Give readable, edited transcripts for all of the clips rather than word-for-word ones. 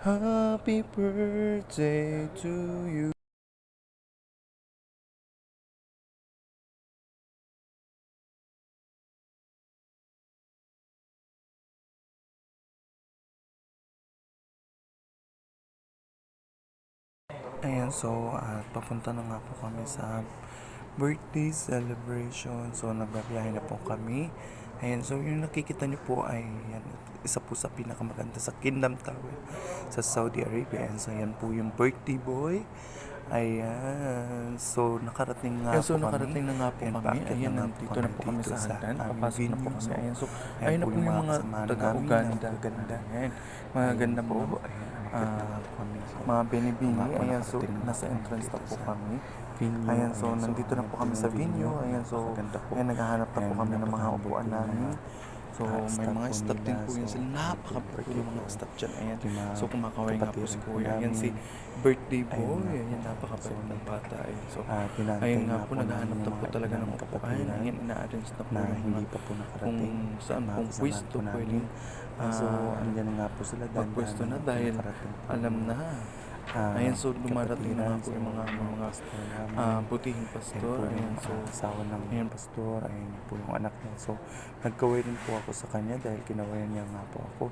Happy birthday to you. Ayan, so papunta na nga po kami sa birthday celebration. So nagbabiyahe na po kami. Ayan, so yung nakikita niyo po ay yan, isa po sa pinakamaganda sa Kingdom Tower sa Saudi Arabia. And so yan po yung birthday boy. Ayan, so nakarating nga po kami. na nga po Ayan, kami. paakyat Ayan, na nga nandito na po kami sa hagdan. Papasok na po kami. So, Ayan, so ayan ayun na po po yung mga taga-Uganda. ganda. Ayan, mga ganda po. Ayan, umakyat na nga po kami. So, Mga binibini. nga po, Ayan, so nakarating na nasa kami entrance na dito po sa kami. venue. Ayan, so nandito na po kami sa venue. Ayan, so napakaganda po. ayan, naghahanap na po Ayan, kami ng mga napakahambog upuan po ng namin. mga, So may staff mga po staff din nila. po yan So, sila. Napakabait birthday yung mga po. staff dyan. Ayan. Yung mga So kumakaway nga po si kapatiran po Kuya. Ayan namin. si birthday Ayun boy. nga Ayan, po. napakabait So, ng bata. Ayan, so tinantay ayun nga nga po, po naghahanap namin na yung po mga talaga ng ilang upuan. kapatiran Ayan, ina-arrange na po na yung hindi mga pa po kung nakarating. saan Mga pong kasamahan pwesto po namin. pwedeng So, andyan na nga po sila. magpwesto na dahil nakarating po alam yung na. Ayan, so dumarating na nga po yung mga pastor namin. butihing Ayan pastor. po yung Ayan, so asawa ng ayan. pastor. Ayan po yung anak niya. So, nagkaway din po ako sa kanya dahil kinawayan niya nga po ako.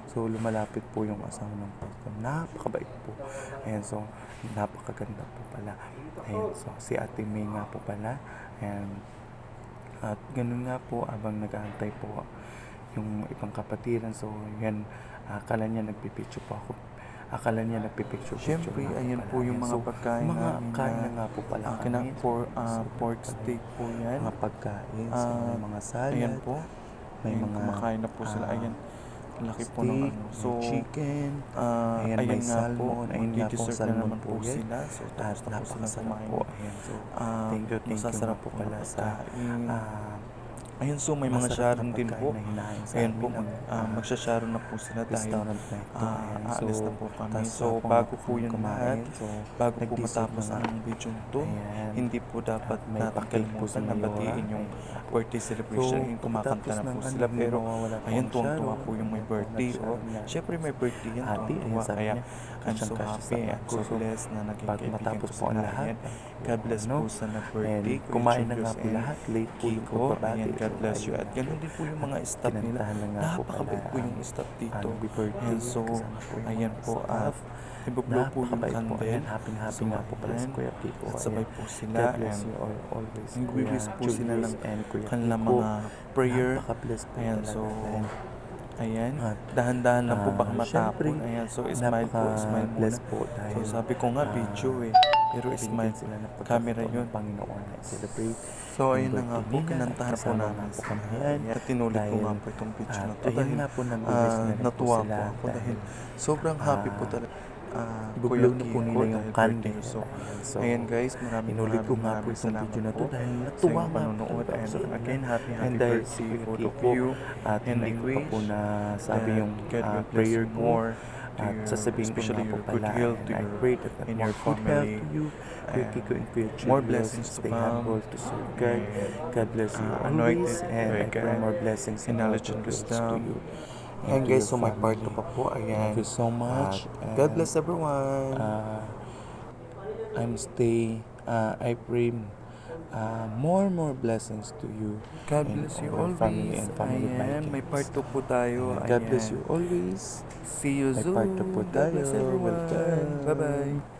So, lumalapit po yung asawa ng pastor. Napakabait po. Ayan, so, napakaganda po pala. Ayan, so, si Ate May nga po pala. Ayan, at ganun nga po, abang nag-aantay po yung ibang kapatiran. So, yan, akala niya nagpipicture po ako. Akala niya nagpipicture. Siyempre, ayan po yung mga pagkain mga namin kain na na nga po pala kami. pork steak po yan. Mga pagkain, so may mga salad, Ayan po. may Ayan, mga kumakain na po sila. Ayan, laki po ng steak, ano. may So, chicken, ayan may nga po. salmon, ayun nga po, Mag-dessert na salmon naman po po yan. sila. So, At tapos na po sila napakasarap kumain. po. Ayan, so thank you Masasarap nga po pala mga sa pagkain. Ayun, so may mga masarap sharon na din pagkain po. na hinahain sa Ayan po, amin ng magsha-sharon na po sila dahil restaurant na ito. Ayan, aalis na po kami. tas So, ako nga bago po kami yun kumain. lahat, So, bago po nag-dessert matapos na nga. ang video to, Ayan. hindi po dapat May natin pakil po kalimutan si na Mayora. batiin yung Ayan. birthday celebration. Yung kumakanta na po sila. Pero, ayan, tuwang-tuwa po yung may birthday. Oh. Siyempre, may birthday yan. Happy, Tuwang-tuwa. ayan, sabi Kaya, niya, I'm so kasyang-kasya sa happy. I'm so bangko. So, blessed na naging pag kaibigan matapos ko po ang sila. lahat, Ayan. God bless ano, po sa nag-birthday. and kumain na nga po and lahat. Late po yung Kiko. pagbabati. Ayan, God So, bless you. ayun. At ganun din po yung mga staff nila. Kinantahan na nga po Napakabait pala po yung staff dito. birthday. And so, Kasama po yung ayan mga po, staff. ibublow po yung Napakabait po. candle. Ayan, happy nga po pala si ayan, Kuya Kiko. at sabay Ayan. po sila. God bless And you all, always. nagwi-wish po sila Julius ng and Kuya kanilang Kiko. mga prayer. Napaka-bless po Ayan, talaga. so, Ayan. ayan, At, dahan-dahan lang po baka syempre, matapon. Ayan, so smile po, smile muna. Napaka-bless po dahil So sabi ko nga video pero smile sila na camera yun. ng Panginoon na celebrate. So ayun na nga po, birthday nila. kinantahan po Kasama namin nga po sa kami kanila. yan. At tinulit ko Dahil, nga po itong picture na to ayun dahil nga po, nag-wish na rin po natuwa sila po ako dahil dahil, sobrang happy po talaga. ibublow na po Kiko nila yung dahil candle. birthday. So, So, ayan guys, maraming inulit ko nga po maraming itong video na to salamat dahil po natuwa sa inyong nga po panonood. talaga And ako sa again, happy And dahil si birthday Kuya to all of Kiko, you. at And hindi I ko pa po wish na sabi yung God will prayer bless ko. more to At your, sasabihin ko especially nga po your good pala, health and to I your, pray that in more your good health family. to you, Kuya And Kiko and Kuya more Julius. blessings to Stay come. humble to serve God. And, God bless you anointed always, and by I pray God more blessings in and more knowledge and good health to wisdom. you. And to guys, your so may part family. 2 pa po. Ayan. Thank you so much. God bless everyone. I pray more blessings to you. God and bless you all your always. family and family Ayan, may part 2 po tayo. And God bless Ayan. you always. See you May soon. part 2 po God bless tayo. everyone. Welcome. Bye-bye.